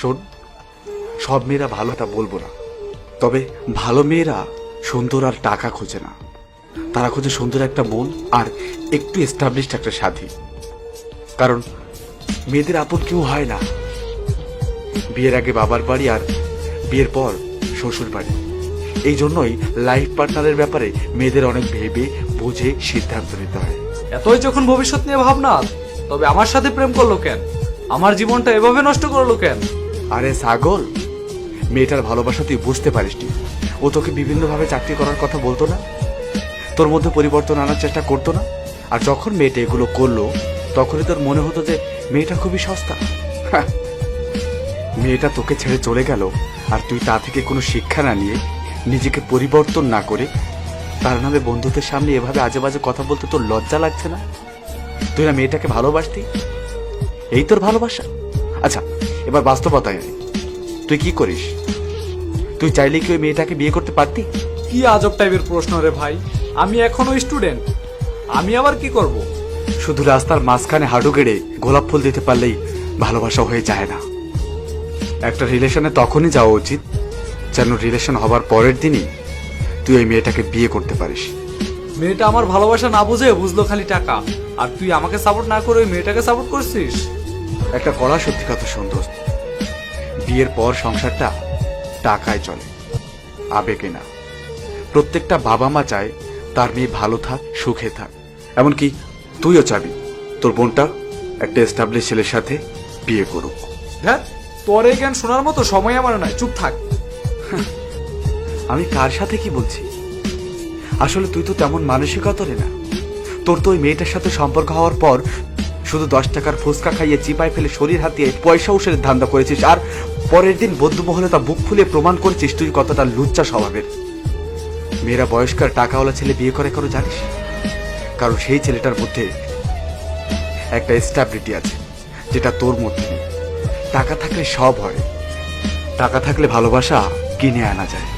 শোন, সব মেয়েরা ভালো তা বলবো না, তবে ভালো মেয়েরা সুন্দর আর টাকা খোঁজে না, তারা খোঁজে সুন্দর একটা মন আর একটু এস্টাবলিশড একটা সাথী। কারণ মেয়েদের আপন কেউ হয় না। বিয়ের আগে বাবার বাড়ি আর বিয়ের পর শ্বশুর বাড়ি। এই জন্যই লাইফ পার্টনারের ব্যাপারে মেয়েদের অনেক ভেবে বুঝে সিদ্ধান্ত নিতে হয়। এতই যখন ভবিষ্যৎ নিয়ে ভাবনা, তবে আমার সাথে প্রেম করলো কেন? আমার জীবনটা এভাবে নষ্ট করলো কেন? আরে ছাগল, মেয়েটার ভালোবাসা তুই বুঝতে পারিসনি। ও তোকে বিভিন্নভাবে চাকরি করার কথা বলতো না, তোর মধ্যে পরিবর্তন আনার চেষ্টা করতো না? আর যখন মেয়েটা এগুলো করলো তখনই তোর মনে হতো যে মেয়েটা খুবই সস্তা। হ্যাঁ, মেয়েটা তোকে ছেড়ে চলে গেল আর তুই তা থেকে কোনো শিক্ষা না নিয়ে, নিজেকে পরিবর্তন না করে তার নামে বন্ধুদের সামনে এভাবে আজে বাজে কথা বলতে তোর লজ্জা লাগছে না? তুই না মেয়েটাকে ভালোবাসতি? এই তোর ভালোবাসা? আচ্ছা, এবার বাস্তবতায় আয়। তুই কি করিস? তুই চাইলে কি ওই মেয়েটাকে বিয়ে করতে পারতি? কি আজব টাইপের প্রশ্ন রে ভাই। আমি এখনো স্টুডেন্ট, আমি আবার কি করব? শুধু রাস্তার মাঝখানে হাঁটু গেড়ে গোলাপ ফুল দিতে পারলেই ভালোবাসা হয়ে যায় না। একটা রিলেশনে তখনই যাওয়া উচিত যেন রিলেশন হবার পরের দিনই তুই ওই মেয়েটাকে বিয়ে করতে পারিস। মেয়েটা আমার ভালোবাসা না বুঝে বুঝলো খালি টাকা, আর তুই আমাকে সাপোর্ট না করে ওই মেয়েটাকে সাপোর্ট করছিস। একটা কড়া সত্যি কথা সুন্দর, বিয়ের পর সংসারটা টাকায় চলে, আবেগে না। প্রত্যেকটা বাবা মা চায় তার মেয়ে ভালো থাক, সুখে থাক। এমনকি তুইও চাবি তোর বোনটা একটা এস্টাবলিশ ছেলের সাথে বিয়ে করুক। হ্যাঁ, তোর এই জ্ঞান শোনার মতো সময় আমার নাই, চুপ থাক। আমি কার সাথে কি বলছি? আসলে তুই তো তেমন মানসিকতারে না। তোর তো ওই মেয়েটার সাথে সম্পর্ক হওয়ার পর শুধু 10 টাকার ফুচকা খাইয়ে চিপায় ফেলে শরীর হাতিয়ে পয়সা উসের ধান্দা করেছিস, আর পরের দিন বন্ধু মহলে তা বুক ফুলিয়ে প্রমাণ করেছিস তুই কতটা লুচ্চা স্বভাবের। মেয়েরা বয়স্কার টাকাওয়ালা ছেলে বিয়ে করে কেন জানিস? কারণ সেই ছেলেটার মধ্যে একটা স্ট্যাবিলিটি আছে যেটা তোর মধ্যে নেই। টাকা থাকলে সব হয়, টাকা থাকলে ভালোবাসা কিনে আনা যায়।